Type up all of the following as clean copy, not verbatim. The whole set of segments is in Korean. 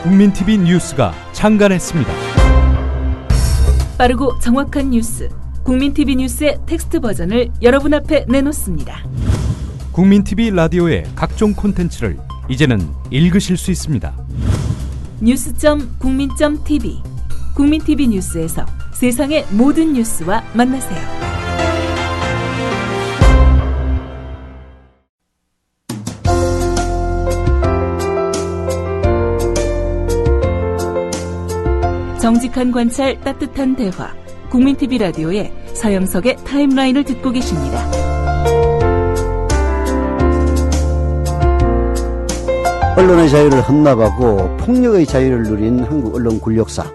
국민TV 뉴스가 창간했습니다. 빠르고 정확한 뉴스, 국민TV 뉴스의 텍스트 버전을 여러분 앞에 내놓습니다. 국민TV 라디오의 각종 콘텐츠를 이제는 읽으실 수 있습니다. 뉴스.국민.tv, 국민TV 뉴스에서 세상의 모든 뉴스와 만나세요. 정직한 관찰, 따뜻한 대화, 국민TV 라디오의 서영석의 타임라인을 듣고 계십니다. 언론의 자유를 헌납하고 폭력의 자유를 누린 한국 언론 굴욕사.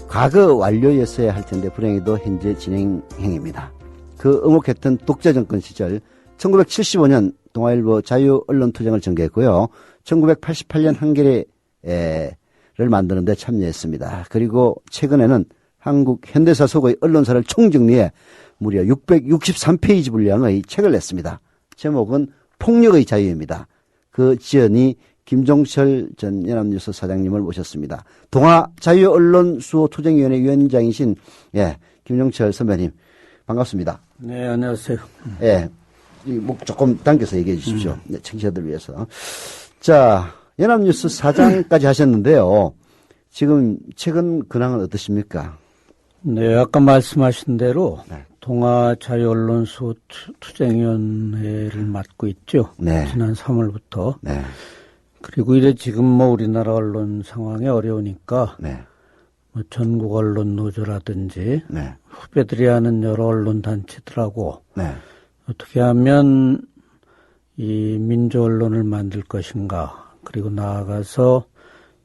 과거 완료였어야 할 텐데 불행히도 현재 진행형입니다. 그 엄혹했던 독재 정권 시절 1975년 동아일보 자유 언론 투쟁을 전개했고요. 1988년 한겨레를 만드는 데 참여했습니다. 그리고 최근에는 한국 현대사 속의 언론사를 총정리해 무려 663페이지 분량의 책을 냈습니다. 제목은 폭력의 자유입니다. 그 지연이 김종철 전 연합뉴스 사장님을 모셨습니다. 동아자유언론수호투쟁위원회 위원장이신 김종철 선배님 반갑습니다. 네, 안녕하세요. 목 조금 당겨서 얘기해 주십시오. 청취자들 위해서. 자, 연합뉴스 사장까지 하셨는데요. 지금 최근 근황은 어떠십니까? 네, 아까 말씀하신 대로 동아자유언론수호투쟁위원회를 맡고 있죠. 네. 지난 3월부터. 네. 그리고 이제 지금 우리나라 언론 상황이 어려우니까 전국 언론 노조라든지 후배들이 하는 여러 언론 단체들하고 어떻게 하면 이 민주 언론을 만들 것인가, 그리고 나아가서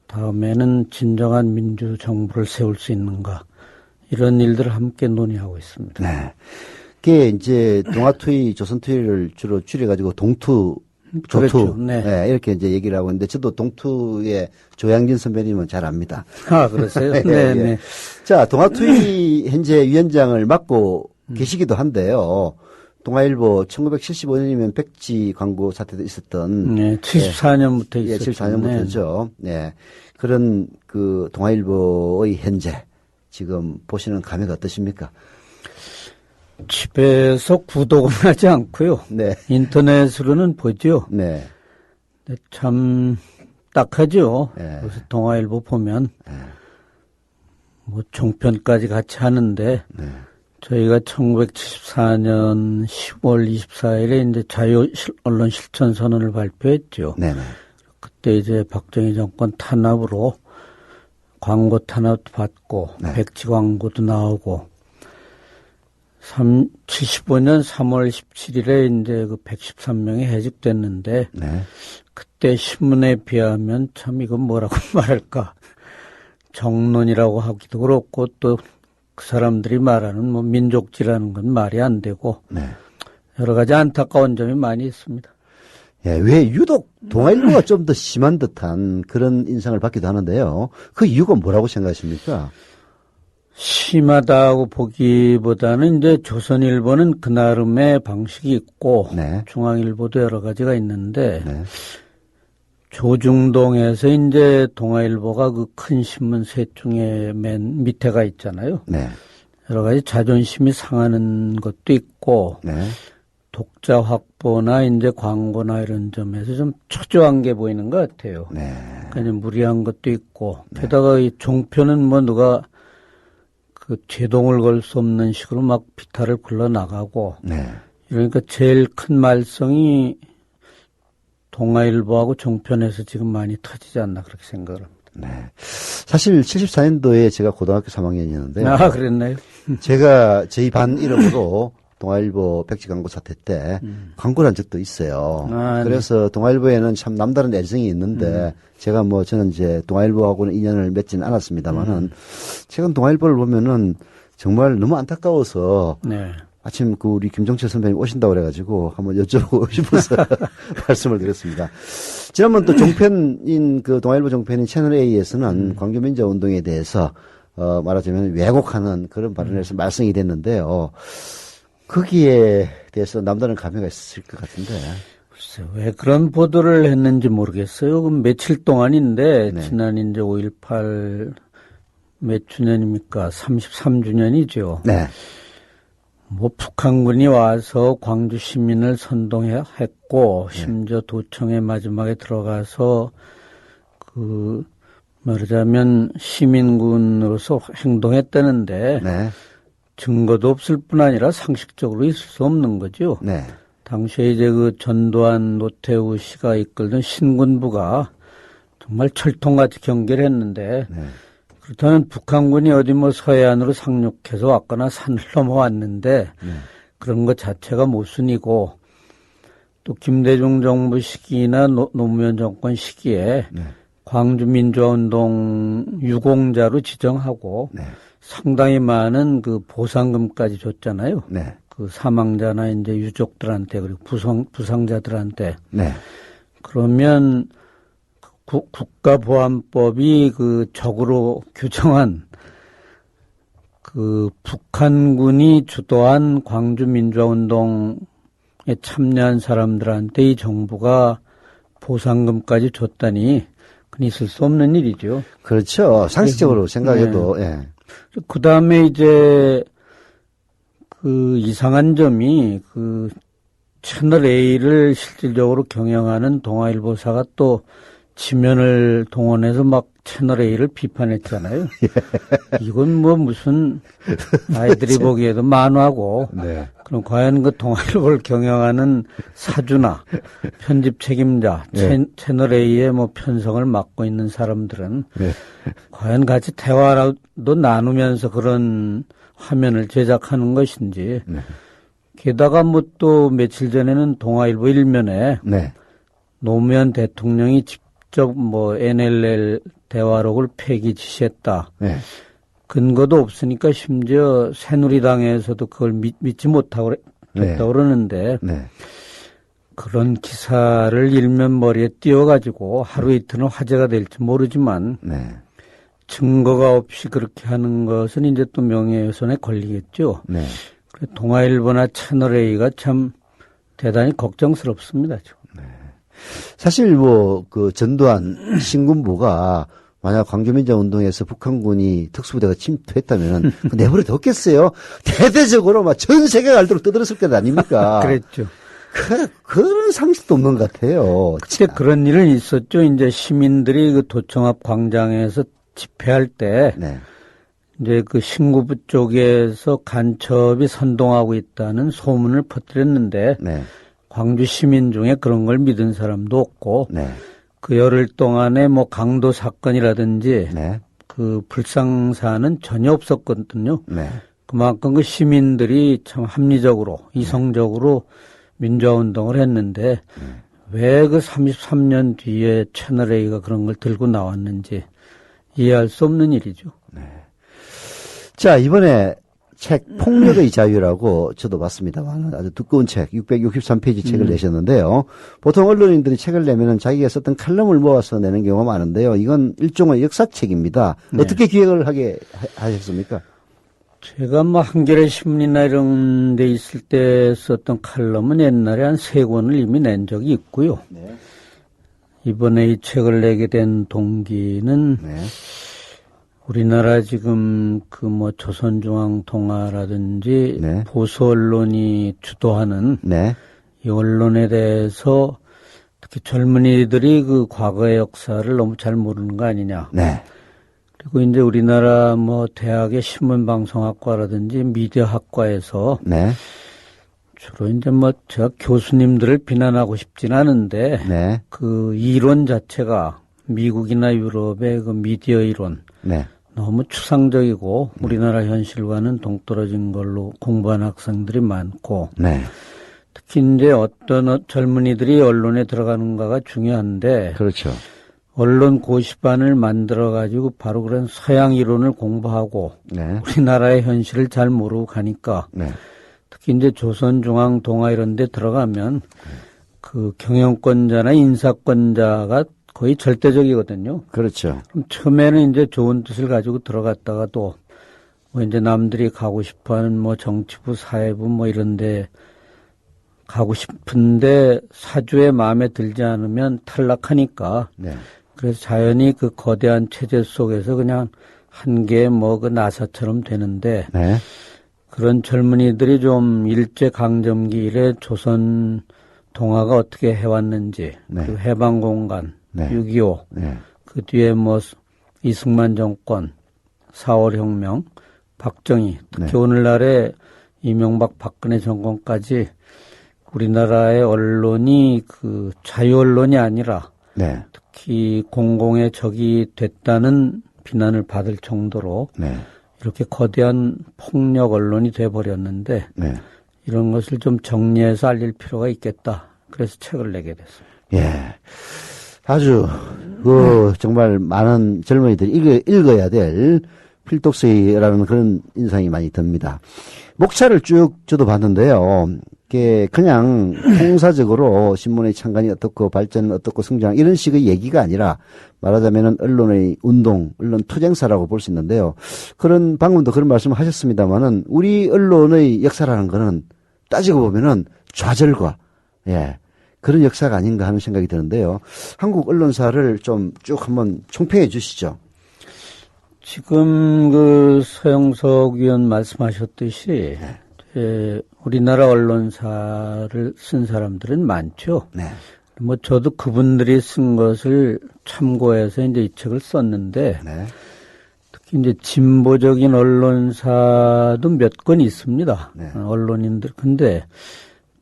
다음에는 진정한 민주 정부를 세울 수 있는가, 이런 일들을 함께 논의하고 있습니다. 네. 그게 이제 동아투이, 조선투이를 주로 줄여가지고 동투, 조투. 네. 이렇게 이제 얘기를 하고 있는데, 저도 동투의 조양진 선배님은 잘 압니다. 아, 그러세요? 네, 네. 자, 동아투이 현재 위원장을 맡고 계시기도 한데요. 동아일보 1975년이면 백지 광고 사태도 있었던. 네, 74년부터 있었죠. 74년부터죠. 네. 그런 그 동아일보의 현재 지금 보시는 감회가 어떠십니까? 집에서 구독은 하지 않고요. 네. 인터넷으로는 보죠. 네. 참 딱하죠. 네. 그래서 동아일보 보면 뭐 종편까지 같이 하는데 저희가 1974년 10월 24일에 이제 자유 언론 실천 선언을 발표했죠. 네네. 그때 이제 박정희 정권 탄압으로 광고 탄압도 받고 백지 광고도 나오고 75년 3월 17일에 이제 그 113명이 해직됐는데 그때 신문에 비하면 참 이건 뭐라고 말할까, 정론이라고 하기도 그렇고 또 그 사람들이 말하는 뭐 민족지라는 건 말이 안 되고 여러 가지 안타까운 점이 많이 있습니다. 예, 왜 유독 동아일보가 좀 더 심한 듯한 그런 인상을 받기도 하는데요. 그 이유가 뭐라고 생각하십니까? 심하다고 보기보다는 이제 조선일보는 그 나름의 방식이 있고 중앙일보도 여러 가지가 있는데 조중동에서 이제 동아일보가 그 큰 신문 셋 중에 맨 밑에가 있잖아요. 여러 가지 자존심이 상하는 것도 있고 독자 확보나 이제 광고나 이런 점에서 좀 초조한 게 보이는 것 같아요. 그러니까 무리한 것도 있고 게다가 이 종편은 뭐 누가 그 제동을 걸 수 없는 식으로 막 비탈을 굴러나가고 그러니까 제일 큰 말썽이 동아일보하고 종편에서 지금 많이 터지지 않나 그렇게 생각을 합니다. 네. 사실 74년도에 제가 고등학교 3학년이었는데. 아, 그랬나요? 제가 저희 반 이름으로 동아일보 백지 광고 사태 때 광고를 한 적도 있어요. 그래서 동아일보에는 참 남다른 애정이 있는데 제가 뭐 저는 이제 동아일보하고는 인연을 맺지는 않았습니다만은 최근 동아일보를 보면은 정말 너무 안타까워서 아침 그 우리 김종철 선배님 오신다고 그래가지고 한번 여쭤보고 싶어서 말씀을 드렸습니다. 지난번 또 종편인 그 동아일보 종편인 채널A에서는 광주민주화운동에 대해서 말하자면 왜곡하는 그런 발언에서 말썽이 됐는데요. 거기에 대해서 남다른 감회가 있을 것 같은데. 글쎄, 왜 그런 보도를 했는지 모르겠어요. 며칠 동안인데, 네. 지난 이제 5.18 몇 주년입니까? 33주년이죠. 네. 뭐, 북한군이 와서 광주 시민을 선동했고, 네. 심지어 도청에 마지막에 들어가서, 말하자면 시민군으로서 행동했다는데, 네. 증거도 없을 뿐 아니라 상식적으로 있을 수 없는 거죠. 네. 당시에 이제 전두환, 노태우 씨가 이끌던 신군부가 정말 철통같이 경계를 했는데, 네. 그렇다면 북한군이 어디 뭐 서해안으로 상륙해서 왔거나 산을 넘어왔는데, 그런 것 자체가 모순이고, 또 김대중 정부 시기나 노무현 정권 시기에 광주 민주화운동 유공자로 지정하고 상당히 많은 보상금까지 줬잖아요. 네. 사망자나 이제 유족들한테 그리고 부상자들한테. 네. 그러면 국가보안법이 적으로 규정한 북한군이 주도한 광주 민주화운동에 참여한 사람들한테 이 정부가 보상금까지 줬다니 그건 있을 수 없는 일이죠. 그렇죠. 상식적으로 생각해도, 예. 그 다음에 이제 이상한 점이 채널 A를 실질적으로 경영하는 동아일보사가 또 지면을 동원해서 막 채널 A를 비판했잖아요. 이건 뭐 무슨 아이들이 보기에도 만화고. 네. 그럼 과연 동아일보를 경영하는 사주나 편집 책임자, 네. 채널 A의 뭐 편성을 맡고 있는 사람들은 네. 과연 같이 대화라도 나누면서 그런 화면을 제작하는 것인지. 네. 게다가 뭐 또 며칠 전에는 동아일보 일면에 네. 노무현 대통령이 직접 뭐 NLL 대화록을 폐기 지시했다. 네. 근거도 없으니까 심지어 새누리당에서도 그걸 믿지 못하고 했다고 그러는데 네. 그런 기사를 일면 머리에 띄워가지고 하루 이틀은 화제가 될지 모르지만 네. 증거가 없이 그렇게 하는 것은 이제 또 명예훼손에 걸리겠죠. 네. 동아일보나 채널A가 참 대단히 걱정스럽습니다. 사실 전두환 신군부가 만약 광주민주화운동에서 북한군이 특수부대가 침투했다면 내버려 뒀겠어요. 대대적으로 막 전 세계가 알도록 떠들었을 것 아닙니까? 그랬죠. 그런 상식도 없는 것 같아요. 그때 그런 일은 있었죠. 이제 시민들이 도청 앞 광장에서 집회할 때 네. 이제 신구부 쪽에서 간첩이 선동하고 있다는 소문을 퍼뜨렸는데 네. 광주 시민 중에 그런 걸 믿은 사람도 없고 네. 열흘 동안에 뭐 강도 사건이라든지 네. 불상사는 전혀 없었거든요. 네. 그만큼 시민들이 참 합리적으로 이성적으로 민주화운동을 했는데 왜 33년 뒤에 채널A가 그런 걸 들고 나왔는지 이해할 수 없는 일이죠. 자, 이번에 책 폭력의 자유라고 저도 봤습니다만 아주 두꺼운 책 663페이지 책을 내셨는데요. 보통 언론인들이 책을 내면은 자기가 썼던 칼럼을 모아서 내는 경우가 많은데요. 이건 일종의 역사책입니다. 네. 어떻게 기획을 하게 하셨습니까? 제가 뭐 한겨레 신문이나 이런 데 있을 때 썼던 칼럼은 옛날에 한 3권을 이미 낸 적이 있고요. 네. 이번에 이 책을 내게 된 동기는 네. 우리나라 지금 조선중앙통화라든지 네. 보수 언론이 주도하는 네. 이 언론에 대해서 특히 젊은이들이 과거의 역사를 너무 잘 모르는 거 아니냐. 네. 그리고 이제 우리나라 대학의 신문방송학과라든지 미디어학과에서 네. 주로 이제 제가 교수님들을 비난하고 싶진 않은데 네. 이론 자체가 미국이나 유럽의 미디어 이론 네. 너무 추상적이고 우리나라 현실과는 동떨어진 걸로 공부한 학생들이 많고 네. 특히 이제 어떤 젊은이들이 언론에 들어가는가가 중요한데 그렇죠. 언론 고시반을 만들어 가지고 바로 그런 서양 이론을 공부하고 네. 우리나라의 현실을 잘 모르고 가니까 네. 특히 이제 조선중앙동아 이런 데 들어가면 경영권자나 인사권자가 거의 절대적이거든요. 그렇죠. 그럼 처음에는 이제 좋은 뜻을 가지고 들어갔다가도 이제 남들이 가고 싶어하는 정치부, 사회부 이런데 가고 싶은데 사주에 마음에 들지 않으면 탈락하니까. 네. 그래서 자연히 그 거대한 체제 속에서 그냥 한 개의 뭐 그 나사처럼 되는데. 네. 그런 젊은이들이 좀 일제강점기 이래 조선 동아가 어떻게 해왔는지, 네. 그 해방공간, 네. 6.25, 네. 그 뒤에 뭐 이승만 정권, 4.5혁명, 박정희, 특히 네. 오늘날의 이명박 박근혜 정권까지 우리나라의 언론이 그 자유 언론이 아니라 네. 특히 공공의 적이 됐다는 비난을 받을 정도로 네. 이렇게 거대한 폭력 언론이 돼버렸는데 네. 이런 것을 좀 정리해서 알릴 필요가 있겠다. 그래서 책을 내게 됐습니다. 예, 아주 정말 많은 젊은이들이 읽어야 될 필독서라는 그런 인상이 많이 듭니다. 목차를 쭉 저도 봤는데요. 그냥 통사적으로 신문의 창간이 어떻고 발전은 어떻고 성장 이런 식의 얘기가 아니라 말하자면은 언론의 운동, 언론 투쟁사라고 볼 수 있는데요. 방금도 그런 말씀을 하셨습니다만은 우리 언론의 역사라는 거는 따지고 보면은 좌절과 예 그런 역사가 아닌가 하는 생각이 드는데요. 한국 언론사를 좀 쭉 한번 총평해 주시죠. 지금 그 서영석 위원 말씀하셨듯이 우리나라 언론사를 쓴 사람들은 많죠. 네. 뭐 저도 그분들이 쓴 것을 참고해서 이제 이 책을 썼는데 네. 특히 이제 진보적인 언론사도 몇 건 있습니다. 네. 언론인들. 근데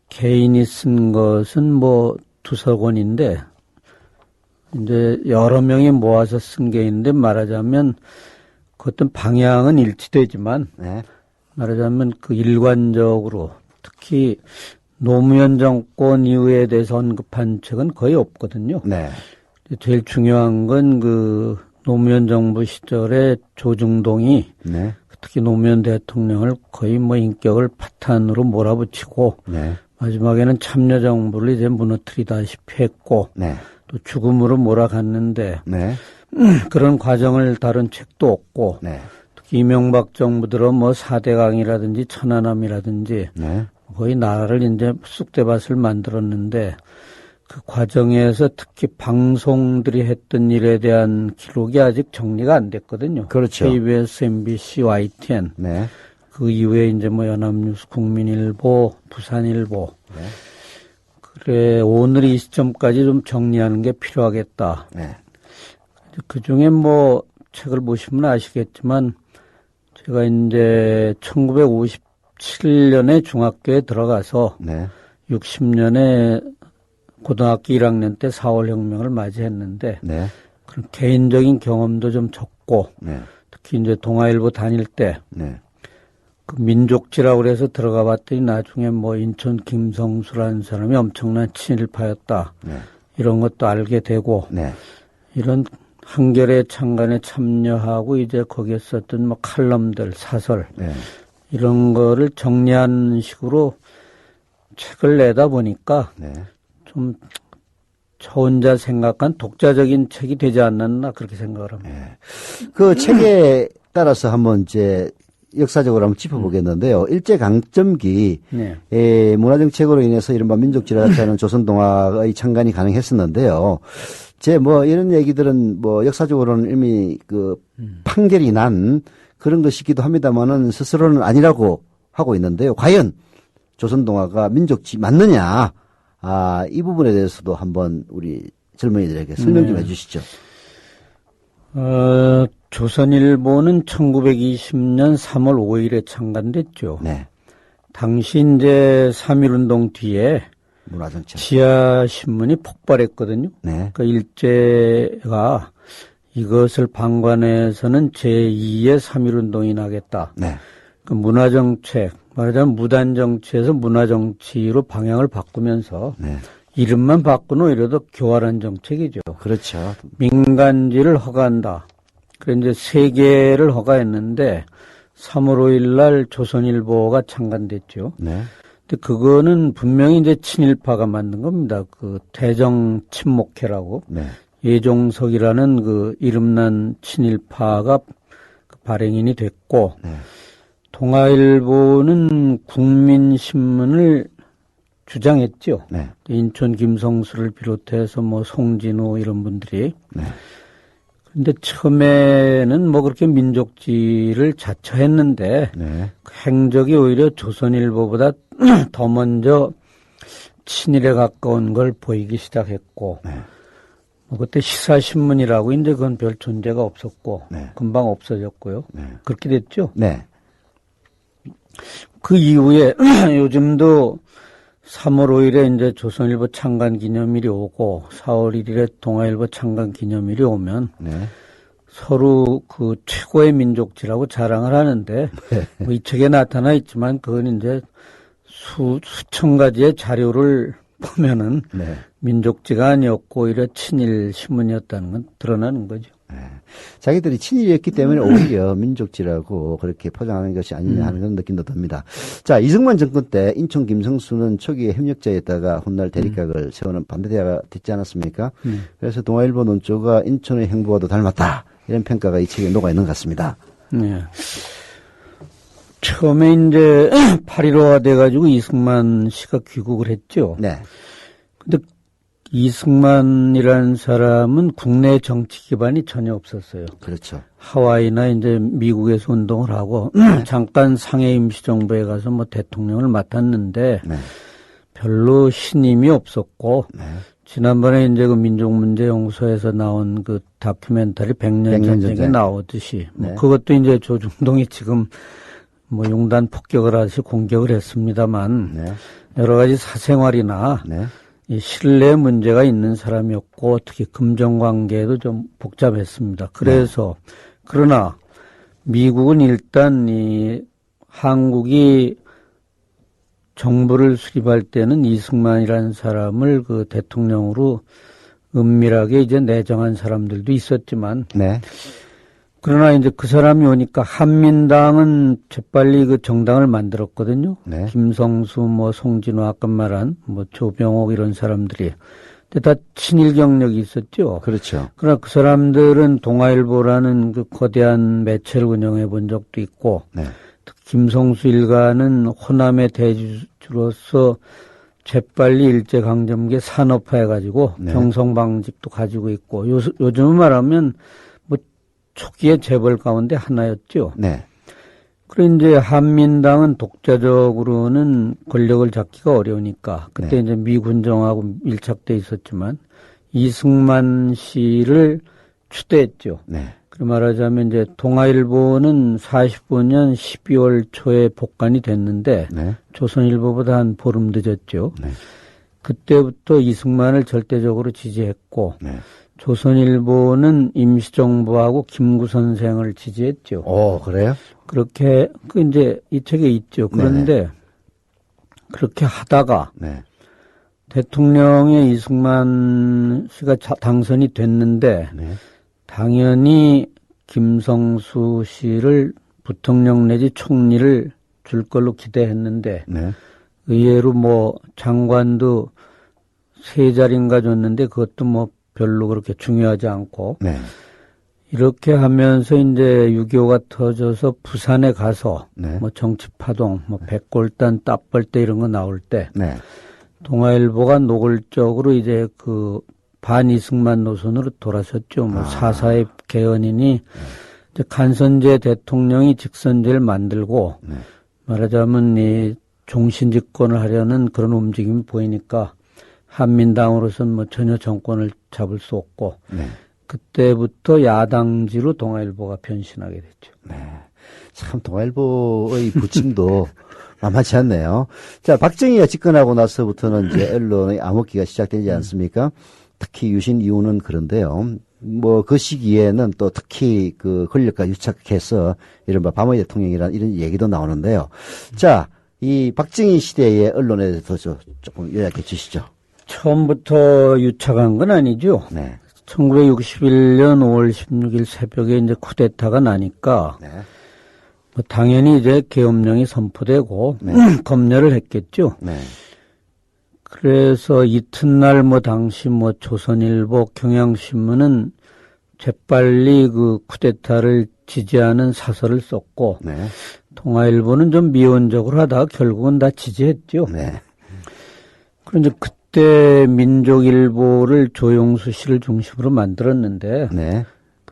개인이 쓴 것은 뭐 두서 권인데 이제 여러 명이 모아서 쓴 게 있는데 말하자면 그 어떤 방향은 일치되지만 네. 말하자면 그 일관적으로 특히 노무현 정권 이후에 대해서 언급한 책은 거의 없거든요. 네. 제일 중요한 건 그 노무현 정부 시절에 조중동이 네. 특히 노무현 대통령을 거의 뭐 인격을 파탄으로 몰아붙이고 네. 마지막에는 참여정부를 이제 무너뜨리다시피 했고 네. 또 죽음으로 몰아갔는데 네. 그런 과정을 다룬 책도 없고 네. 특히 이명박 정부 들어 뭐 4대강이라든지 천안함이라든지 네. 거의 나라를 이제 쑥대밭을 만들었는데 그 과정에서 특히 방송들이 했던 일에 대한 기록이 아직 정리가 안 됐거든요. 그렇죠. KBS, MBC, YTN. 네. 그 이후에 이제 뭐 연합뉴스, 국민일보, 부산일보. 네. 그래, 오늘 이 시점까지 좀 정리하는 게 필요하겠다. 네. 그 중에 뭐 책을 보시면 아시겠지만 제가 이제 1957년에 중학교에 들어가서 네. 60년에 고등학교 1학년 때 4월 혁명을 맞이했는데 네. 그런 개인적인 경험도 좀 적고 네. 특히 이제 동아일보 다닐 때 네. 그 민족지라고 그래서 들어가 봤더니 나중에 뭐 인천 김성수라는 사람이 엄청난 친일파였다. 네. 이런 것도 알게 되고 네. 이런 한겨레 창간에 참여하고 이제 거기에 썼던 뭐 칼럼들, 사설 네. 이런 거를 정리하는 식으로 책을 내다 보니까 네. 좀 저 혼자 생각한 독자적인 책이 되지 않았나 그렇게 생각을 합니다. 네. 그 책에 따라서 한번 이제 역사적으로 한번 짚어보겠는데요. 일제강점기 네. 문화정책으로 인해서 이른바 민족지라 같이 하는 조선동아의 창간이 가능했었는데요. 뭐 이런 얘기들은 뭐 역사적으로는 이미 그 판결이 난 그런 것이기도 합니다만은 스스로는 아니라고 하고 있는데요. 과연 조선동아가 민족지 맞느냐? 이 부분에 대해서도 한번 우리 젊은이들에게 설명 좀 해주시죠. 조선일보는 1920년 3월 5일에 창간됐죠. 네. 당시 이제 3.1운동 뒤에 문화정책. 지하신문이 폭발했거든요. 네. 그러니까 일제가 이것을 방관해서는 제2의 3.1운동이 나겠다. 네. 그 문화정책, 말하자면 무단정치에서 문화정치로 방향을 바꾸면서 네. 이름만 바꾸는 오히려 더 교활한 정책이죠. 그렇죠. 민간지를 허가한다. 그래 이제 3개를 허가했는데 3월 5일 날 조선일보가 창간됐죠. 네. 근데 그거는 분명히 이제 친일파가 만든 겁니다. 그 대정 친목회라고. 네. 예종석이라는 그 이름난 친일파가 그 발행인이 됐고, 네. 동아일보는 국민신문을 주장했죠. 네. 인천 김성수를 비롯해서 뭐 송진우 이런 분들이. 네. 근데 처음에는 뭐 그렇게 민족지를 자처했는데 네. 그 행적이 오히려 조선일보보다 더 먼저 친일에 가까운 걸 보이기 시작했고 네. 뭐 그때 시사신문이라고 이제 그건 별 존재가 없었고 네. 금방 없어졌고요. 네. 그렇게 됐죠. 네. 그 이후에 요즘도 3월 5일에 이제 조선일보 창간 기념일이 오고 4월 1일에 동아일보 창간 기념일이 오면 네. 서로 그 최고의 민족지라고 자랑을 하는데 뭐 이 책에 나타나 있지만 그건 이제 수천 가지의 자료를 보면은 네. 민족지가 아니었고 오히려 친일 신문이었다는 건 드러나는 거죠. 네. 자기들이 친일이었기 때문에 오히려 민족지라고 그렇게 포장하는 것이 아니냐 하는 그런 느낌도 듭니다. 자, 이승만 정권 때 인천 김성수는 초기에 협력자였다가 훗날 대립각을 세우는 반대대가 됐지 않았습니까? 그래서 동아일보 논조가 인천의 행보와도 닮았다. 이런 평가가 이 책에 녹아 있는 것 같습니다. 네. 처음에 이제 8.15가 돼가지고 이승만 씨가 귀국을 했죠. 네. 근데 이승만이라는 사람은 국내 정치 기반이 전혀 없었어요. 그렇죠. 하와이나 이제 미국에서 운동을 하고 잠깐 상해 임시정부에 가서 뭐 대통령을 맡았는데 네. 별로 신임이 없었고 네. 지난번에 이제 그 민족문제연구소에서 나온 그 다큐멘터리 100년 전쟁에 나오듯이 뭐 네. 그것도 이제 조중동이 지금 뭐 용단 폭격을 하듯이 공격을 했습니다만 네. 여러 가지 사생활이나 네. 이 신뢰 문제가 있는 사람이었고 특히 금전관계도 좀 복잡했습니다. 그래서 그러나 미국은 일단 이 한국이 정부를 수립할 때는 이승만이라는 사람을 그 대통령으로 은밀하게 이제 내정한 사람들도 있었지만 네. 그러나 이제 그 사람이 오니까 한민당은 재빨리 그 정당을 만들었거든요. 네. 김성수, 뭐 송진호 아까 말한 뭐 조병옥 이런 사람들이. 근데 다 친일 경력이 있었죠. 그렇죠. 그러나 그 사람들은 동아일보라는 그 거대한 매체를 운영해 본 적도 있고, 네. 특히 김성수 일가는 호남의 대주주로서 재빨리 일제강점기에 산업화해가지고 네. 병성방직도 가지고 있고, 요즘 말하면 초기의 재벌 가운데 하나였죠. 네. 그리고 이제 한민당은 독자적으로는 권력을 잡기가 어려우니까 그때 네. 이제 미군정하고 밀착돼 있었지만 이승만 씨를 추대했죠. 네. 그 말하자면 이제 동아일보는 45년 12월 초에 복간이 됐는데 네. 조선일보보다 한 보름 늦었죠. 네. 그때부터 이승만을 절대적으로 지지했고 네. 조선일보는 임시정부하고 김구 선생을 지지했죠. 그래요? 그렇게, 이제 이 책에 있죠. 그런데 네네. 그렇게 하다가 네. 대통령의 이승만 씨가 당선이 됐는데 네. 당연히 김성수 씨를 부통령 내지 총리를 줄 걸로 기대했는데 네. 의외로 뭐 장관도 3자리인가 줬는데 그것도 뭐 별로 그렇게 중요하지 않고 네. 이렇게 하면서 이제 6.25가 터져서 부산에 가서 네. 뭐 정치파동, 뭐 백골단, 따벌대 이런 거 나올 때 네. 동아일보가 노골적으로 이제 그 반이승만 노선으로 돌아섰죠. 뭐 사사의 개헌이니 이제 간선제 대통령이 직선제를 만들고 네. 말하자면 이 종신집권을 하려는 그런 움직임이 보이니까 한민당으로서는 뭐 전혀 정권을 잡을 수 없고 네. 그때부터 야당지로 동아일보가 변신하게 됐죠. 네. 참 동아일보의 부침도 만만치 않네요. 자, 박정희가 집권하고 나서부터는 이제 언론의 암흑기가 시작되지 않습니까? 특히 유신 이후는 그런데요. 뭐 그 시기에는 또 특히 그 권력과 유착해서 이른바 밤의 대통령이라는 이런 얘기도 나오는데요. 자, 이 박정희 시대의 언론에 대해서 조금 요약해 주시죠. 처음부터 유착한 건 아니죠. 네. 1961년 5월 16일 새벽에 이제 쿠데타가 나니까 네. 뭐 당연히 이제 계엄령이 선포되고 네. 검열을 했겠죠. 네. 그래서 이튿날 뭐 당시 뭐 조선일보, 경향신문은 재빨리 그 쿠데타를 지지하는 사설을 썼고 네. 동아일보는 좀 미온적으로 하다가 결국은 다 지지했죠. 네. 그런데 그때 민족일보를 조용수 씨를 중심으로 만들었는데 네.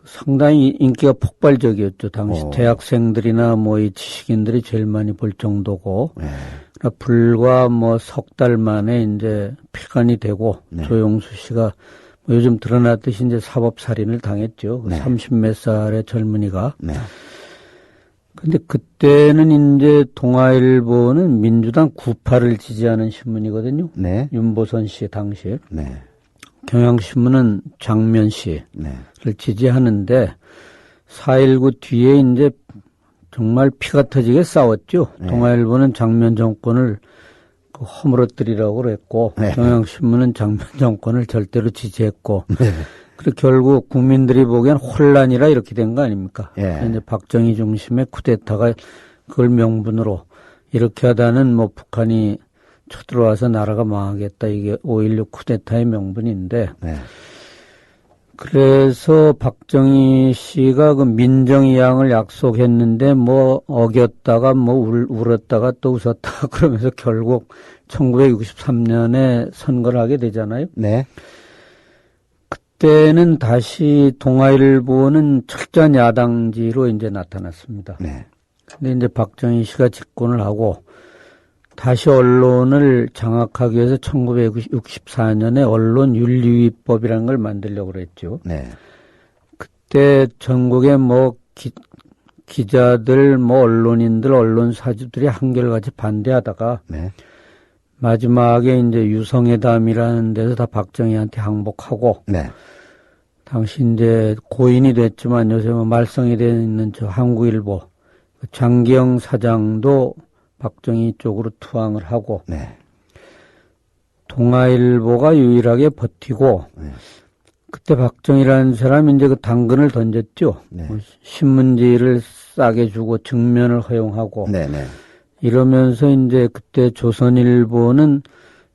상당히 인기가 폭발적이었죠. 당시 대학생들이나 뭐 이 지식인들이 제일 많이 볼 정도고 네. 불과 뭐 석 달 만에 이제 폐간이 되고 네. 조용수 씨가 뭐 요즘 드러났듯이 이제 사법살인을 당했죠. 네. 30몇 살의 젊은이가. 네. 근데 그때는 이제 동아일보는 민주당 구파를 지지하는 신문이거든요. 네. 윤보선 씨 당시. 네. 경향신문은 장면 씨를 네. 지지하는데 4.19 뒤에 이제 정말 피가 터지게 싸웠죠. 네. 동아일보는 장면 정권을 허물어뜨리라고 그랬고 네. 경향신문은 장면 정권을 절대로 지지했고 네. 그리고 결국 국민들이 보기엔 혼란이라 이렇게 된 거 아닙니까? 예. 이제 박정희 중심의 쿠데타가 그걸 명분으로 이렇게 하다는 뭐 북한이 쳐들어와서 나라가 망하겠다. 이게 5.16 쿠데타의 명분인데. 네. 그래서 박정희 씨가 그 민정이양을 약속했는데 뭐 어겼다가 뭐 울었다가 또 웃었다가 그러면서 결국 1963년에 선거를 하게 되잖아요. 네. 그때는 다시 동아일보는 철저한 야당지로 이제 나타났습니다. 네. 근데 이제 박정희 씨가 집권을 하고 다시 언론을 장악하기 위해서 1964년에 언론윤리위법이라는 걸 만들려고 그랬죠. 네. 그때 전국에 뭐 기자들, 뭐 언론인들, 언론사주들이 한결같이 반대하다가 네. 마지막에 이제 유성회담이라는 데서 다 박정희한테 항복하고 네. 당시 이제 고인이 됐지만 요새 뭐 말썽이 되어 있는 저 한국일보 장기영 사장도 박정희 쪽으로 투항을 하고 네. 동아일보가 유일하게 버티고 네. 그때 박정희라는 사람이 이제 그 당근을 던졌죠. 네. 뭐 신문지를 싸게 주고 증면을 허용하고 네, 네. 이러면서 이제 그때 조선일보는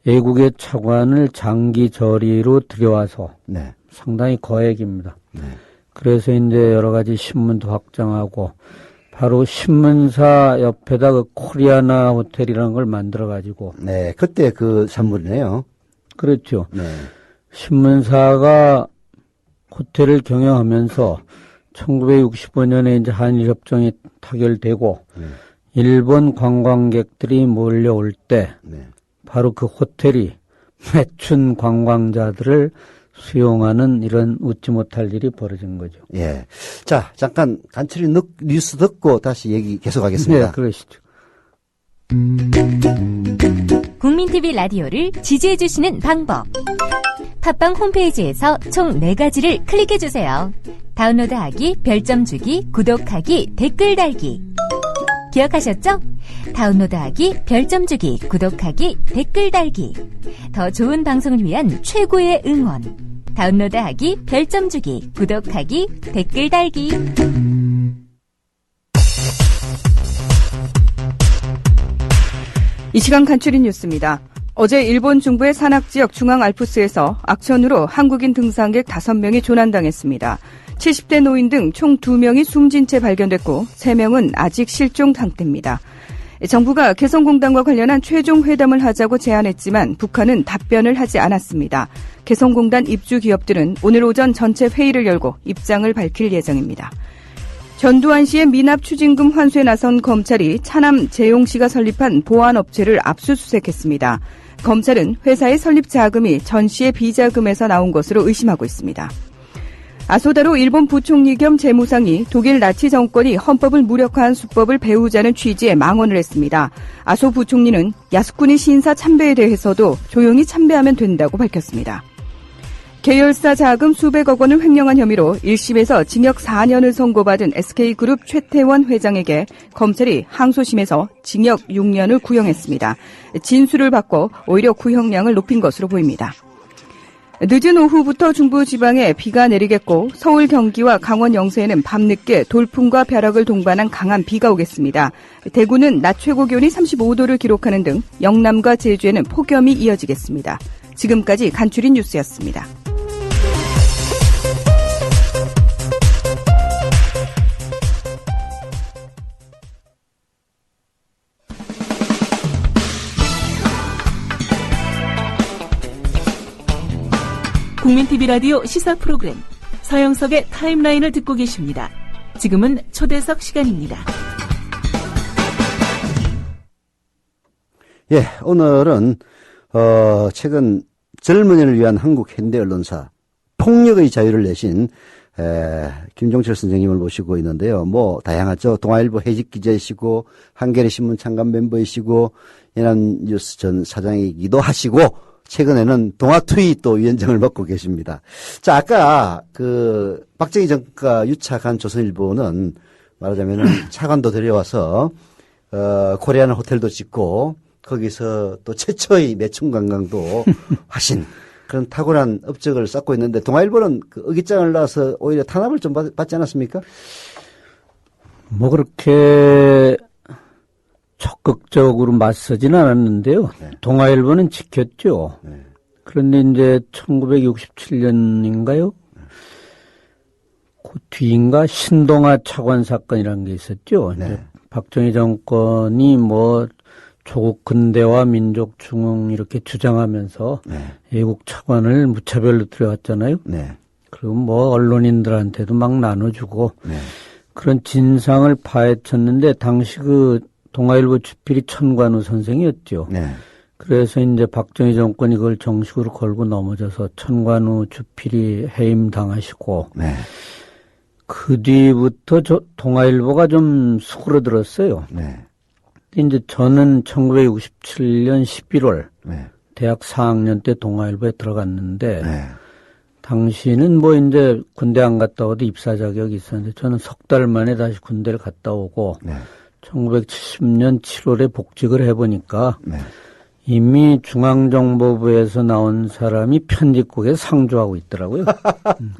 애국의 차관을 장기 저리로 들여와서 네. 상당히 거액입니다. 네. 그래서 이제 여러 가지 신문도 확장하고 바로 신문사 옆에다 그 코리아나 호텔이라는 걸 만들어가지고. 네, 그때 그 산물이네요. 그렇죠. 네. 신문사가 호텔을 경영하면서 1965년에 이제 한일협정이 타결되고 일본 관광객들이 몰려올 때 바로 그 호텔이 매춘 관광자들을 수용하는 이런 웃지 못할 일이 벌어진 거죠. 예. 자, 잠깐 간추리 뉴스 듣고 다시 얘기 계속하겠습니다. 네, 그러시죠. 국민TV 라디오를 지지해주시는 방법. 팟빵 홈페이지에서 총 4가지를 클릭해주세요. 다운로드하기, 별점 주기, 구독하기, 댓글 달기. 기억하셨죠? 다운로드하기, 별점 주기, 구독하기, 댓글 달기. 더 좋은 방송을 위한 최고의 응원. 다운로드하기, 별점 주기, 구독하기, 댓글 달기. 이 시간 간추린 뉴스입니다. 어제 일본 중부의 산악지역 중앙알프스에서 악천후로 한국인 등산객 5명이 조난당했습니다. 70대 노인 등 총 2명이 숨진 채 발견됐고 3명은 아직 실종 상태입니다. 정부가 개성공단과 관련한 최종 회담을 하자고 제안했지만 북한은 답변을 하지 않았습니다. 개성공단 입주 기업들은 오늘 오전 전체 회의를 열고 입장을 밝힐 예정입니다. 전두환씨의 미납 추징금 환수에 나선 검찰이 차남 재용씨가 설립한 보안업체를 압수수색했습니다. 검찰은 회사의 설립 자금이 전 씨의 비자금에서 나온 것으로 의심하고 있습니다. 아소다로 일본 부총리 겸 재무상이 독일 나치 정권이 헌법을 무력화한 수법을 배우자는 취지의 망언을 했습니다. 아소 부총리는 야스쿠니 신사 참배에 대해서도 조용히 참배하면 된다고 밝혔습니다. 계열사 자금 수백억 원을 횡령한 혐의로 1심에서 징역 4년을 선고받은 SK그룹 최태원 회장에게 검찰이 항소심에서 징역 6년을 구형했습니다. 진술을 바꿔 오히려 구형량을 높인 것으로 보입니다. 늦은 오후부터 중부지방에 비가 내리겠고 서울, 경기와 강원, 영서에는 밤늦게 돌풍과 벼락을 동반한 강한 비가 오겠습니다. 대구는 낮 최고 기온이 35도를 기록하는 등 영남과 제주에는 폭염이 이어지겠습니다. 지금까지 간추린 뉴스였습니다. 국민TV 라디오 시사 프로그램 서영석의 타임라인을 듣고 계십니다. 지금은 초대석 시간입니다. 예, 오늘은 최근 젊은이를 위한 한국 현대 언론사 폭력의 자유를 내신 김종철 선생님을 모시고 있는데요. 뭐 다양하죠. 동아일보 해직 기자이시고 한겨레 신문 창간 멤버이시고 연합뉴스 전 사장이기도 하시고 최근에는 동아투이 또 위원장을 맡고 계십니다. 자, 아까 그 박정희 정가 유착한 조선일보는 말하자면은 차관도 데려와서 코리아나 호텔도 짓고 거기서 또 최초의 매춘 관광도 하신 그런 탁월한 업적을 쌓고 있는데 동아일보는 그 의기장을 놔서 오히려 탄압을 좀 받지 않았습니까? 뭐 그렇게 적극적으로 맞서진 않았는데요. 네. 동아일보는 지켰죠. 네. 그런데 이제 1967년인가요? 그 뒤인가 신동아 차관 사건이라는 게 있었죠. 네. 이제 박정희 정권이 뭐 조국 근대화 민족 중흥 이렇게 주장하면서 네. 외국 차관을 무차별로 들여왔잖아요. 네. 그리고 뭐 언론인들한테도 막 나눠주고 네. 그런 진상을 파헤쳤는데 당시 그 동아일보 주필이 천관우 선생이었죠. 네. 그래서 이제 박정희 정권이 그걸 정식으로 걸고 넘어져서 천관우 주필이 해임 당하시고 네. 그 뒤부터 동아일보가 좀 수그러들었어요. 네. 이제 저는 1967년 11월 네. 대학 4학년 때 동아일보에 들어갔는데 네. 당시는 뭐 이제 군대 안 갔다 오도 입사 자격이 있었는데 저는 석 달 만에 다시 군대를 갔다 오고 네. 1970년 7월에 복직을 해보니까 네. 이미 중앙정보부에서 나온 사람이 편집국에 상주하고 있더라고요.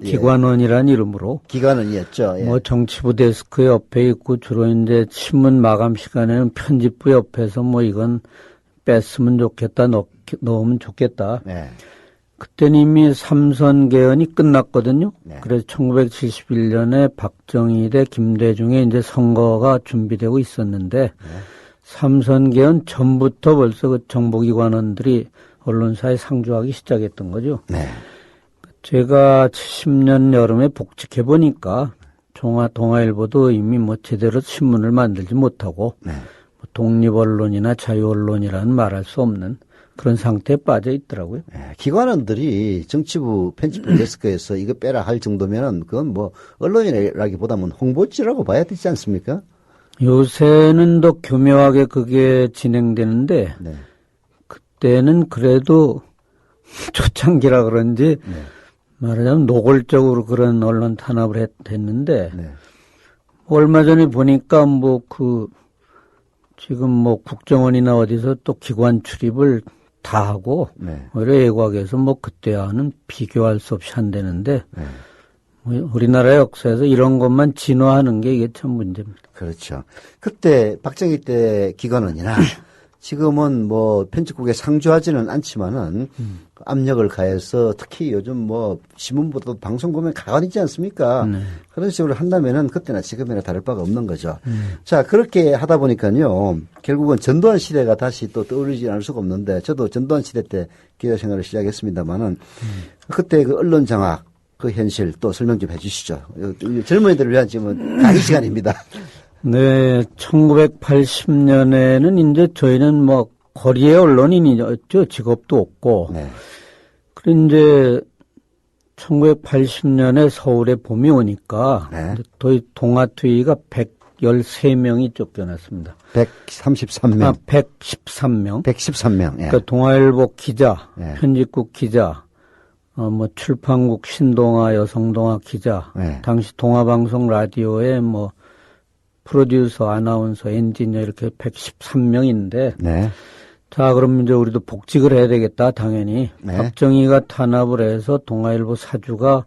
예. 기관원이라는 이름으로. 기관원이었죠. 예. 뭐 정치부 데스크 옆에 있고 주로 이제 신문 마감 시간에는 편집부 옆에서 뭐 이건 뺐으면 좋겠다, 넣으면 좋겠다. 네. 그때는 이미 삼선 개헌이 끝났거든요. 네. 그래서 1971년에 박정희 대 김대중의 이제 선거가 준비되고 있었는데 네. 삼선 개헌 전부터 벌써 그 정보기관원들이 언론사에 상주하기 시작했던 거죠. 네. 제가 70년 여름에 복직해 보니까 동아일보도 이미 뭐 제대로 신문을 만들지 못하고 네. 독립언론이나 자유언론이라는 말할 수 없는 그런 상태에 빠져 있더라고요. 네. 기관원들이 정치부 편집부 데스크에서 이거 빼라 할 정도면은 그건 뭐 언론이라기보다는 홍보지라고 봐야 되지 않습니까? 요새는 더 교묘하게 그게 진행되는데 네. 그때는 그래도 초창기라 그런지 네. 말하자면 노골적으로 그런 언론 탄압을 했는데 네. 얼마 전에 보니까 뭐 지금 뭐 국정원이나 어디서 또 기관 출입을 다 하고 네. 오히려 외곽에서 뭐 그때와는 비교할 수 없이 한다는데 네. 우리나라 역사에서 이런 것만 진화하는 게 이게 참 문제입니다. 그렇죠. 그때 박정희 때 기관원이나 지금은 뭐 편집국에 상주하지는 않지만은 압력을 가해서 특히 요즘 뭐 신문보다도 방송 보면 가관이지 않습니까? 네. 그런 식으로 한다면은 그때나 지금이나 다를 바가 없는 거죠. 자, 그렇게 하다 보니까요. 결국은 전두환 시대가 다시 또 떠오르지 않을 수가 없는데 저도 전두환 시대 때 기자 생활을 시작했습니다만은 그때 그 언론 장악 그 현실 또 설명 좀 해 주시죠. 젊은이들을 위한 지금 강의 시간입니다. 네, 1980년에는 이제 저희는 뭐 거리의 언론인이었죠. 직업도 없고. 네. 그리고 이제 1980년에 서울에 봄이 오니까 네. 동아투이가 113명이 쫓겨났습니다. 133명. 113명. 113명. 예. 그러니까 동아일보 기자, 네. 편집국 기자, 뭐 출판국 신동아, 여성동아 기자, 네. 당시 동아방송 라디오에 뭐 프로듀서, 아나운서, 엔지니어 이렇게 113명인데 네. 자, 그럼 이제 우리도 복직을 해야 되겠다, 당연히. 네. 박정희가 탄압을 해서 동아일보 사주가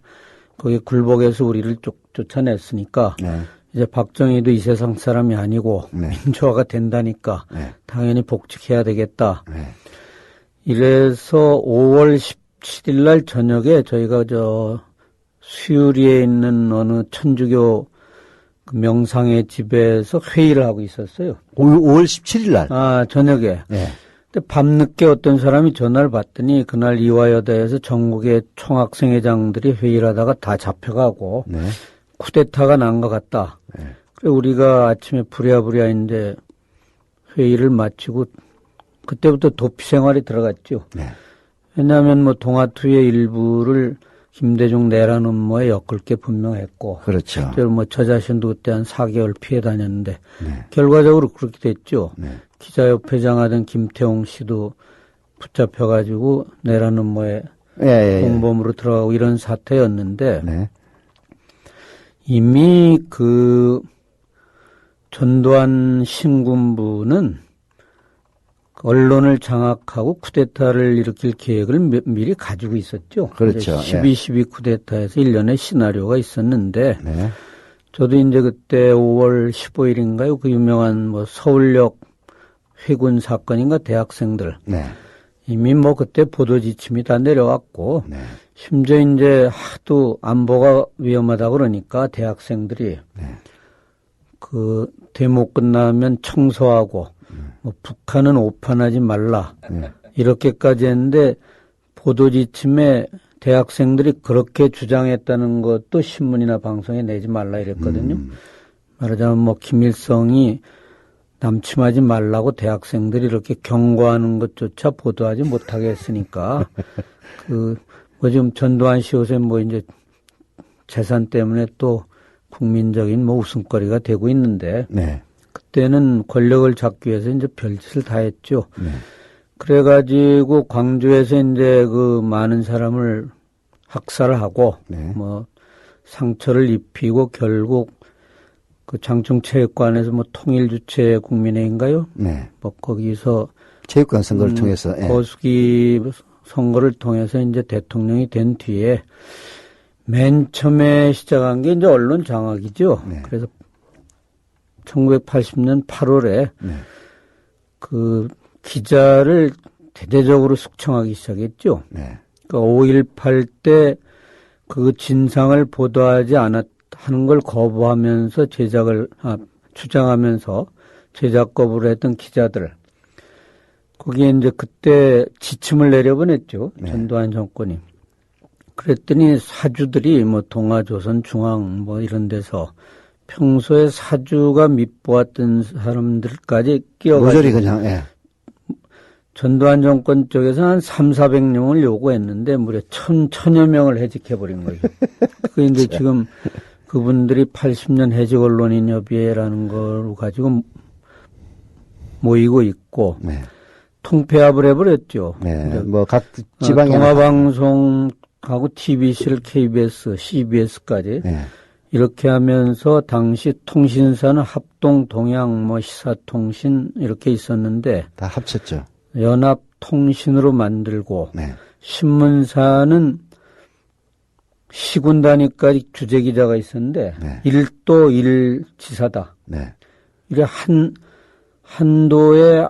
거기 굴복해서 우리를 쫓아냈으니까 네. 이제 박정희도 이 세상 사람이 아니고 네. 민주화가 된다니까 네. 당연히 복직해야 되겠다. 네. 이래서 5월 17일 날 저녁에 저희가 수유리에 있는 어느 천주교 명상의 집에서 회의를 하고 있었어요. 5월 17일 날. 아, 저녁에. 네. 근데 밤늦게 어떤 사람이 전화를 받더니 그날 이화여대에서 전국의 총학생회장들이 회의를 하다가 다 잡혀가고 네. 쿠데타가 난 것 같다. 네. 그래 우리가 아침에 부랴부랴인데 회의를 마치고 그때부터 도피 생활에 들어갔죠. 네. 왜냐하면 뭐 동아투의 일부를 김대중 내란 음모에 엮을 게 분명했고. 그렇죠. 실제로 뭐 저 자신도 그때 한 4개월 피해 다녔는데. 네. 결과적으로 그렇게 됐죠. 네. 기자협회장 하던 김태홍 씨도 붙잡혀가지고 내란 음모에 공범으로 들어가고 이런 사태였는데. 네. 이미 그 전두환 신군부는 언론을 장악하고 쿠데타를 일으킬 계획을 미리 가지고 있었죠. 그렇죠. 12.12 쿠데타에서 1년의 시나리오가 있었는데, 네. 저도 이제 그때 5월 15일인가요? 그 유명한 뭐 서울역 회군 사건인가 대학생들. 네. 이미 뭐 그때 보도 지침이 다 내려왔고, 네. 심지어 이제 하도 안보가 위험하다 그러니까 대학생들이 네. 그 데모 끝나면 청소하고 뭐 북한은 오판하지 말라 이렇게까지 했는데 보도 지침에 대학생들이 그렇게 주장했다는 것도 신문이나 방송에 내지 말라 이랬거든요. 말하자면 뭐 김일성이 남침하지 말라고 대학생들이 이렇게 경고하는 것조차 보도하지 못하게 했으니까 뭐 지금 전두환 씨 요새 뭐 이제 재산 때문에 또 국민적인 뭐 웃음거리가 되고 있는데 네. 그때는 권력을 잡기 위해서 이제 별짓을 다 했죠. 네. 그래가지고 광주에서 이제 그 많은 사람을 학살하고 네. 뭐 상처를 입히고 결국 그 장충체육관에서 뭐 통일주체 국민회인가요? 네. 뭐 거기서 체육관 선거를 통해서 거수기 선거를 통해서 이제 대통령이 된 뒤에 맨 처음에 시작한 게 이제 언론 장악이죠. 네. 그래서 1980년 8월에 네. 그 기자를 대대적으로 숙청하기 시작했죠. 네. 그러니까 5.18 때 그 진상을 보도하지 하는 걸 거부하면서 주장하면서 제작 거부를 했던 기자들. 거기에 이제 그때 지침을 내려보냈죠. 네. 전두환 정권이. 그랬더니 사주들이 뭐 동아조선 중앙 뭐 이런 데서 평소에 사주가 밑보았던 사람들까지 끼어가지고 모조리 그냥 전두환 정권 쪽에서 한 300~400명을 요구했는데 무려 1000여 명을 해직해버린 거예요. 그 이제 지금 그분들이 80년 해직 언론인 협의회라는 걸 가지고 모이고 있고 네. 통폐합을 해버렸죠. 네. 뭐 각 지방에 동아방송하고 TBC를 KBS, CBS까지 네. 이렇게 하면서 당시 통신사는 합동, 동양, 뭐 시사통신 이렇게 있었는데 다 합쳤죠. 연합통신으로 만들고 네. 신문사는 시군 단위까지 주재기자가 있었는데 네. 1도 1지사다. 네. 이게 한도에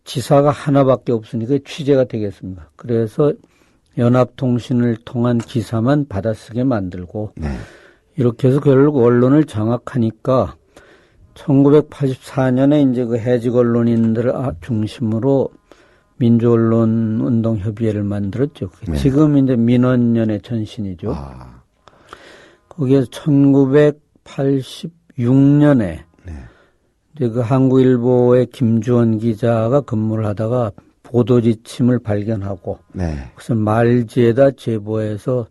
지사가 하나밖에 없으니까 취재가 되겠습니다. 그래서 연합통신을 통한 기사만 받아쓰게 만들고 네. 이렇게 해서 결국 언론을 장악하니까 1984년에 이제 그 해직 언론인들을 중심으로 민주언론운동협의회를 만들었죠. 네. 지금 이제 민원연의 전신이죠. 아. 거기에서 1986년에 네. 이제 그 한국일보의 김주원 기자가 근무를 하다가 보도 지침을 발견하고 네. 그래서 말지에다 제보해서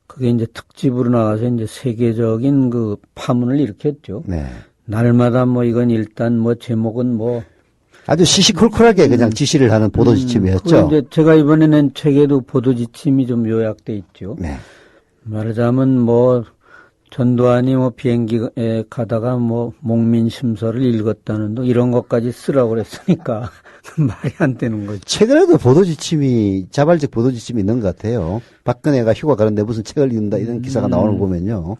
그게 이제 특집으로 나가서 이제 세계적인 그 파문을 일으켰죠. 네. 날마다 뭐 이건 일단 뭐 제목은 뭐 아주 시시콜콜하게 그냥 지시를 하는 보도 지침이었죠. 이제 제가 이번에 낸 책에도 보도 지침이 좀 요약돼 있죠. 네. 말하자면 뭐 전두환이 뭐 비행기에 가다가 뭐 목민심서를 읽었다는 등 이런 것까지 쓰라고 그랬으니까 말이 안 되는 거죠. 최근에도 보도 지침이 자발적 보도 지침이 있는 것 같아요. 박근혜가 휴가 가는데 무슨 책을 읽는다 이런 기사가 나오는 거 보면요.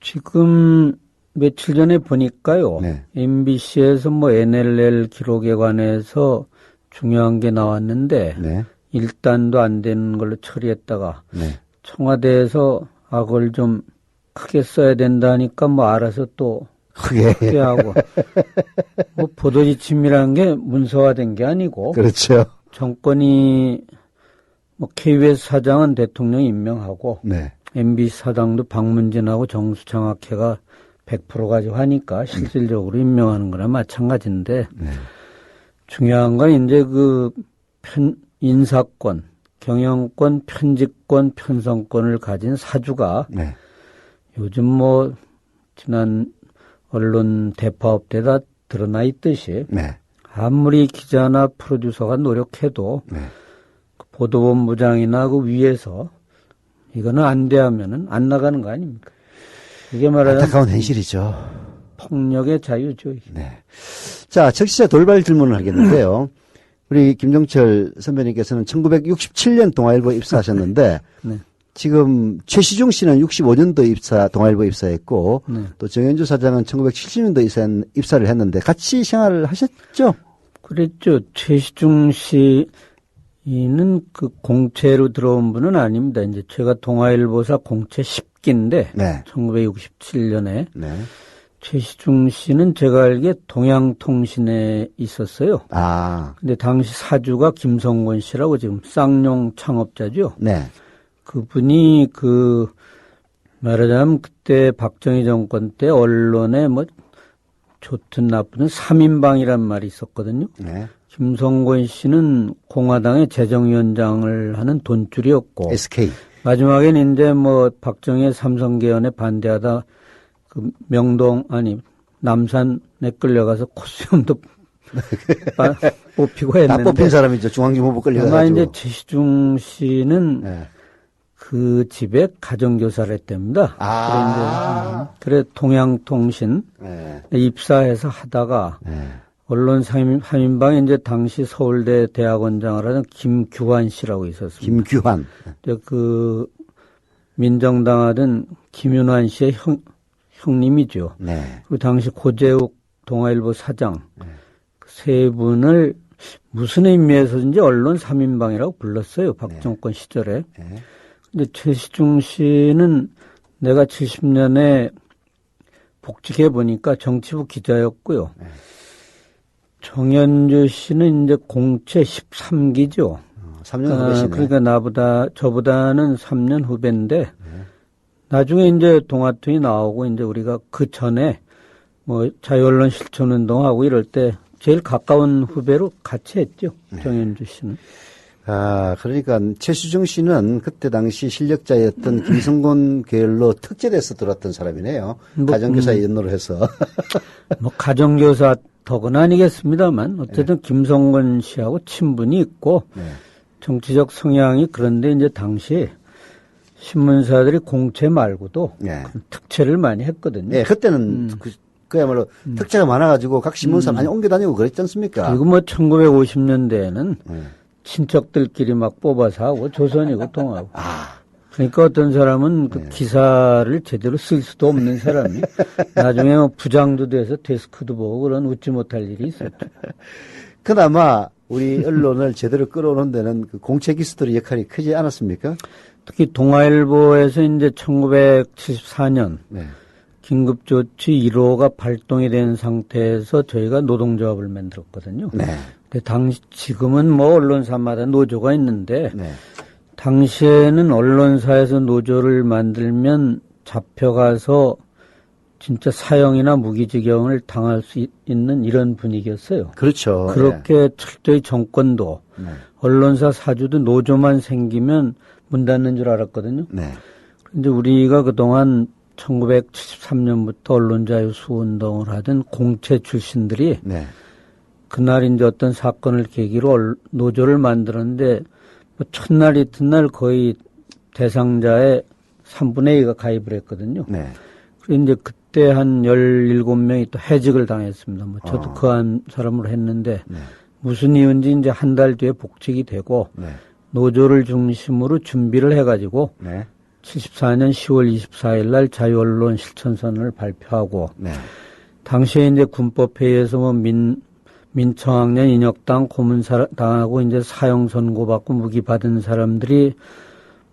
지금 며칠 전에 보니까요. 네. MBC에서 뭐 NLL 기록에 관해서 중요한 게 나왔는데 네. 일단도 안 되는 걸로 처리했다가 네. 청와대에서 그걸 좀 크게 써야 된다니까 뭐 알아서 또 크게 하고 뭐 보도지침이라는 게 문서화된 게 아니고 그렇죠. 정권이 뭐 KBS 사장은 대통령이 임명하고 네. MBC 사장도 박문진하고 정수장학회가 100% 가지고 하니까 실질적으로 임명하는 거나 마찬가지인데 네. 중요한 건 이제 그 인사권, 경영권, 편집권, 편성권을 가진 사주가 네. 요즘 뭐 지난 언론 대파업대다 드러나 있듯이 네. 아무리 기자나 프로듀서가 노력해도 네. 그 보도본부장이나 그 위에서 이거는 안 돼 하면은 안 나가는 거 아닙니까? 이게 말하자면 안타까운 현실이죠. 폭력의 자유죠. 네. 자, 적시자 돌발 질문을 하겠는데요. 우리 김종철 선배님께서는 1967년 동아일보에 입사하셨는데 네. 지금 최시중 씨는 65년도 동아일보 입사했고 네. 또 정현주 사장은 1970년도 입사를 했는데 같이 생활을 하셨죠? 그랬죠. 최시중 씨는 그 공채로 들어온 분은 아닙니다. 이제 제가 동아일보사 공채 10기인데 네. 1967년에 네. 최시중 씨는 제가 알기에 동양통신에 있었어요. 아. 근데 당시 사주가 김성곤 씨라고 지금 쌍용 창업자죠. 네. 그분이 말하자면 그때 박정희 정권 때 언론에 뭐 좋든 나쁘든 3인방이란 말이 있었거든요. 네. 김성곤 씨는 공화당의 재정위원장을 하는 돈줄이었고 SK. 마지막에는 이제 뭐 박정희의 삼성개헌에 반대하다 그 남산에 끌려가서 코수염도 뽑히고 했는데. 다 뽑힌 사람이죠. 중앙지법부 끌려가지고. 아마 이제 최시중 씨는 네. 그 집에 가정교사를 했답니다. 아. 그래 동양통신 네. 입사해서 하다가 네. 언론 3인방에 이제 당시 서울대 대학원장을 하던 김규환 씨라고 있었습니다. 김규환. 그 민정당 하던 김윤환 씨의 형님이죠. 네. 그 당시 고재욱 동아일보 사장 세 분을 무슨 의미에서든지 언론 3인방이라고 불렀어요. 박정권 시절에. 네. 근데 최시중 씨는 내가 70년에 복직해 보니까 정치부 기자였고요. 네. 정현주 씨는 이제 공채 13기죠. 3년 후배시네. 그러니까 저보다는 3년 후배인데 나중에 이제 동아통이 나오고 이제 우리가 그 전에 뭐 자유언론 실천운동하고 이럴 때 제일 가까운 후배로 같이 했죠. 정현주 씨는. 아, 그러니까 최시중 씨는 그때 당시 실력자였던 김성곤 계열로 특제돼서 들어왔던 사람이네요. 가정교사 연로를 해서. 뭐 가정교사 덕은 아니겠습니다만 어쨌든 김성곤 씨하고 친분이 있고 정치적 성향이 그런데 이제 당시 신문사들이 공채 말고도 특채를 많이 했거든요. 네, 그때는 그야말로 특채가 많아가지고 각 신문사 많이 옮겨 다니고 그랬지 않습니까? 그리고 뭐 1950년대에는 친척들끼리 막 뽑아서 하고 조선이고 동하고. 그러니까 어떤 사람은 그 기사를 제대로 쓸 수도 없는 사람이 나중에 뭐 부장도 돼서 데스크도 보고 그런 웃지 못할 일이 있었죠. 그나마 우리 언론을 제대로 끌어오는 데는 그 공채 기수들의 역할이 크지 않았습니까? 특히 동아일보에서 이제 1974년 긴급조치 1호가 발동이 된 상태에서 저희가 노동조합을 만들었거든요. 네. 근데 지금은 뭐 언론사마다 노조가 있는데 당시에는 언론사에서 노조를 만들면 잡혀가서 진짜 사형이나 무기징역을 당할 수 있는 이런 분위기였어요. 그렇죠. 그렇게 철저히 정권도 언론사 사주도 노조만 생기면 문 닫는 줄 알았거든요. 그런데 우리가 그동안 1973년부터 언론자유 수운동을 하던 공채 출신들이 그날 이제 어떤 사건을 계기로 노조를 만들었는데 첫날 이튿날 거의 대상자의 3분의 2가 가입을 했거든요. 그리고 이제 그때 한 17명이 또 해직을 당했습니다. 뭐 저도 그 한 사람으로 했는데 무슨 이유인지 이제 한 달 뒤에 복직이 되고 노조를 중심으로 준비를 해가지고 74년 10월 24일 날 자유언론 실천선언을 발표하고 당시에 이제 군법회의에서 뭐 민청학년 인혁당 고문당하고 이제 사형 선고받고 무기 받은 사람들이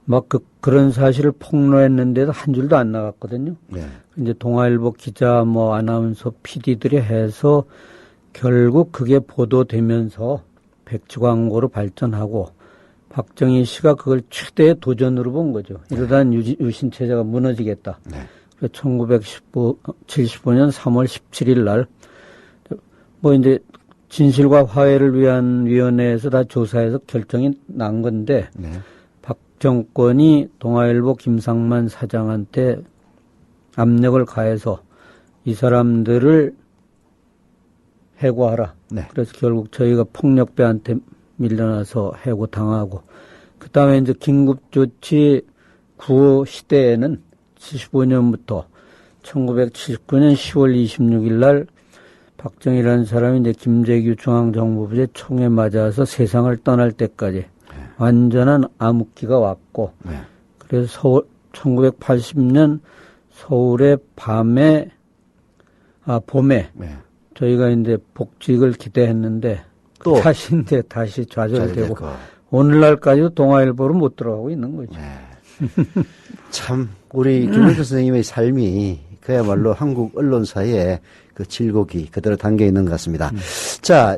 막 그런 사실을 폭로했는데도 한 줄도 안 나갔거든요. 네. 이제 동아일보 기자, 뭐 아나운서, PD들이 해서 결국 그게 보도되면서 백지 광고로 발전하고 박정희 씨가 그걸 최대의 도전으로 본 거죠. 이러다 유신 체제가 무너지겠다. 네. 1975년 3월 17일 날 뭐 이제 진실과 화해를 위한 위원회에서 다 조사해서 결정이 난 건데 네. 박 정권이 동아일보 김상만 사장한테 압력을 가해서 이 사람들을 해고하라. 네. 그래서 결국 저희가 폭력배한테 밀려나서 해고당하고 그 다음에 이제 긴급조치 구호 시대에는 75년부터 1979년 10월 26일 날 박정희라는 사람이 이제 김재규 중앙정보부제 총에 맞아서 세상을 떠날 때까지 완전한 암흑기가 왔고 네. 그래서 1980년 서울의 봄에 네. 저희가 저희가 이제 복직을 기대했는데 또 다시 이제 다시 좌절되고 거. 오늘날까지도 동아일보로 못 들어가고 있는 거죠. 네. 참 우리 김영철 선생님의 삶이 그야말로 한국 언론사에 그 질곡이 그대로 담겨 있는 것 같습니다. 자,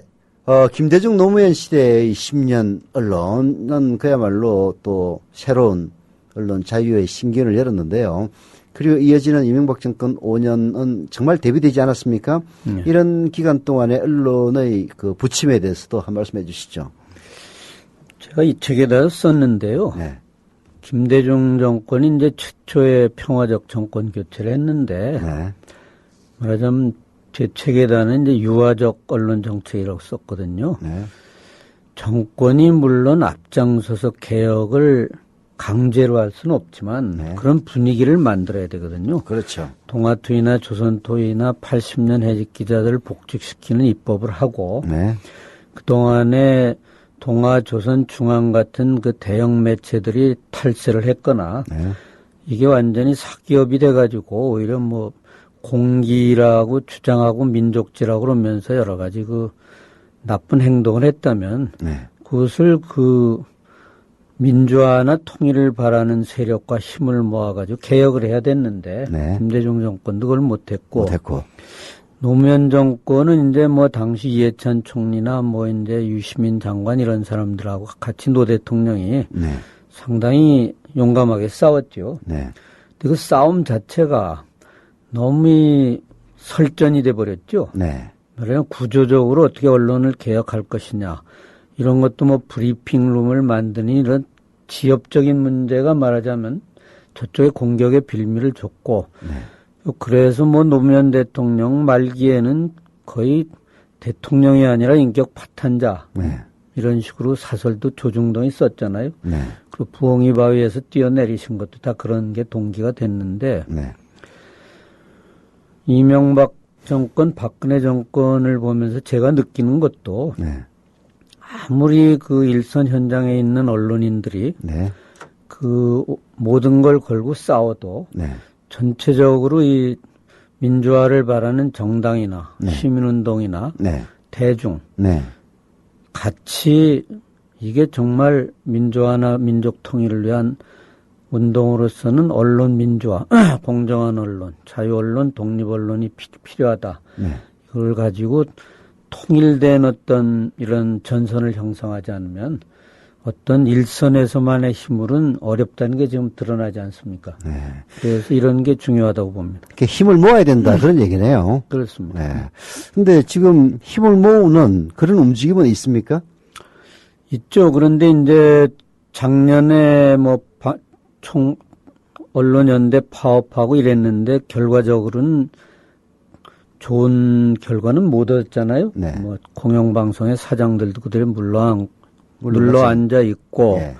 김대중 노무현 시대의 10년 언론은 그야말로 또 새로운 언론 자유의 신기원을 열었는데요. 그리고 이어지는 이명박 정권 5년은 정말 대비되지 않았습니까? 이런 기간 동안의 언론의 그 부침에 대해서도 한 말씀 해주시죠. 제가 이 책에다 썼는데요. 네. 김대중 정권이 이제 최초의 평화적 정권 교체를 했는데 네. 말하자면 제 책에다는 이제 유화적 언론 정책이라고 썼거든요. 네. 정권이 물론 앞장서서 개혁을 강제로 할 수는 없지만 네. 그런 분위기를 만들어야 되거든요. 그렇죠. 동아투이나 조선토이나 80년 해직 기자들을 복직시키는 입법을 하고 네. 그동안에 동아, 조선, 중앙 같은 그 대형 매체들이 탈세를 했거나 네. 이게 완전히 사기업이 돼가지고 오히려 뭐 공기라고 주장하고 민족지라고 그러면서 여러 가지 그 나쁜 행동을 했다면 네. 그것을 그 민주화나 통일을 바라는 세력과 힘을 모아가지고 개혁을 해야 됐는데 네. 김대중 정권도 그걸 못했고 노무현 정권은 이제 뭐 당시 이해찬 총리나 뭐 이제 유시민 장관 이런 사람들하고 같이 노 대통령이 네. 상당히 용감하게 싸웠죠. 네. 근데 그 싸움 자체가 너무 설전이 돼 버렸죠. 네. 그래서 구조적으로 어떻게 언론을 개혁할 것이냐 이런 것도 뭐 브리핑룸을 만드니 이런 지역적인 문제가 말하자면 저쪽에 공격의 빌미를 줬고 네. 그래서 뭐 노무현 대통령 말기에는 거의 대통령이 아니라 인격 파탄자 네. 이런 식으로 사설도 조중동이 썼잖아요. 네. 그리고 부엉이 바위에서 뛰어내리신 것도 다 그런 게 동기가 됐는데 네. 이명박 정권, 박근혜 정권을 보면서 제가 느끼는 것도 네. 아무리 그 일선 현장에 있는 언론인들이 네. 그 모든 걸 걸고 싸워도 네. 전체적으로 이 민주화를 바라는 정당이나 네. 시민운동이나 네. 대중 네. 같이 이게 정말 민주화나 민족 통일을 위한 운동으로서는 언론 민주화, 공정한 언론, 자유 언론, 독립 언론이 필요하다. 네. 이걸 가지고 통일된 어떤 이런 전선을 형성하지 않으면 어떤 일선에서만의 힘으로는 어렵다는 게 지금 드러나지 않습니까? 네. 그래서 이런 게 중요하다고 봅니다. 힘을 모아야 된다 그런 얘기네요. 그렇습니다. 네. 근데 지금 힘을 모으는 그런 움직임은 있습니까? 있죠. 그런데 이제 작년에 뭐 언론연대 파업하고 이랬는데 결과적으로는 좋은 결과는 못 얻었잖아요. 네. 뭐 공영방송의 사장들도 그대로 물러앉아 있고 네.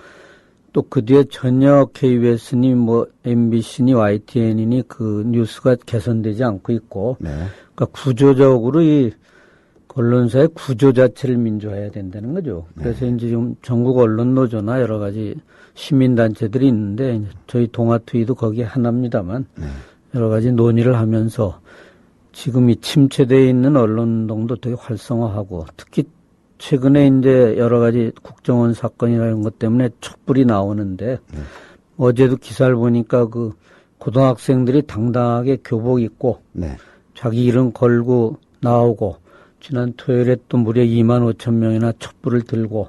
또 그 뒤에 전혀 KBS니 뭐 MBC니 YTN이니 그 뉴스가 개선되지 않고 있고 네. 그러니까 구조적으로 이 언론사의 구조 자체를 민주화해야 된다는 거죠. 그래서 이제 지금 전국 언론 노조나 여러 가지 시민단체들이 있는데 저희 동아투이도 거기에 하나입니다만 여러 가지 논의를 하면서 지금 이 침체되어 있는 언론운동도 되게 활성화하고 특히 최근에 이제 여러 가지 국정원 사건이라는 것 때문에 촛불이 나오는데 어제도 기사를 보니까 그 고등학생들이 당당하게 교복 입고 네. 자기 이름 걸고 나오고 지난 토요일에 또 무려 2만 5천 명이나 촛불을 들고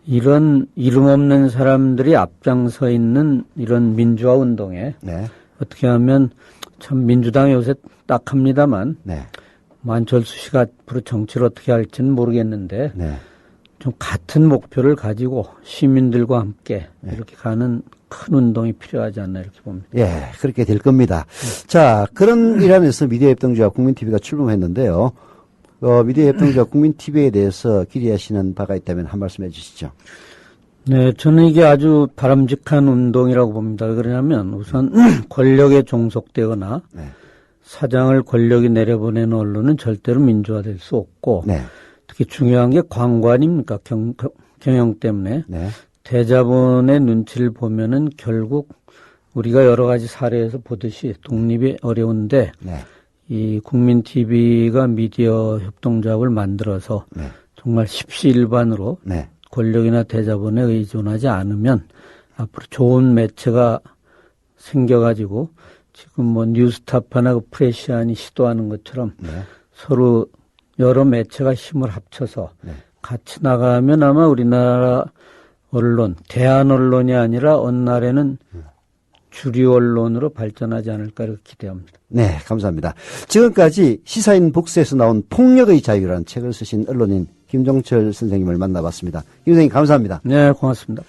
이런 이름 없는 사람들이 앞장서 있는 이런 민주화 운동에 네. 어떻게 하면 참 민주당이 요새 딱합니다만 네. 안철수 씨가 앞으로 정치를 어떻게 할지는 모르겠는데 네. 좀 같은 목표를 가지고 시민들과 함께 이렇게 가는 큰 운동이 필요하지 않나 이렇게 봅니다. 예, 그렇게 될 겁니다. 자, 그런 일하면서 미디어협동조합 국민TV가 출범했는데요. 미디어협동조합 국민TV에 대해서 기대하시는 바가 있다면 한 말씀 해주시죠. 네, 저는 이게 아주 바람직한 운동이라고 봅니다. 왜 그러냐면 우선 권력에 종속되거나 네. 사장을 권력이 내려보내는 언론은 절대로 민주화될 수 없고 네. 특히 중요한 게 광고 아닙니까? 경영 때문에. 네. 대자본의 눈치를 보면은 결국 우리가 여러 가지 사례에서 보듯이 독립이 어려운데 네. 이 국민TV가 미디어 협동조합을 만들어서 네. 정말 십시일반으로 네. 권력이나 대자본에 의존하지 않으면 앞으로 좋은 매체가 생겨가지고 지금 뭐 뉴스타파나 그 프레시안이 시도하는 것처럼 네. 서로 여러 매체가 힘을 합쳐서 네. 같이 나가면 아마 우리나라 언론, 대한 언론이 아니라 어느 날에는 주류 언론으로 발전하지 않을까 이렇게 기대합니다. 네, 감사합니다. 지금까지 시사인 복수에서 나온 폭력의 자유라는 책을 쓰신 언론인 김종철 선생님을 만나봤습니다. 김 선생님 감사합니다. 네, 고맙습니다.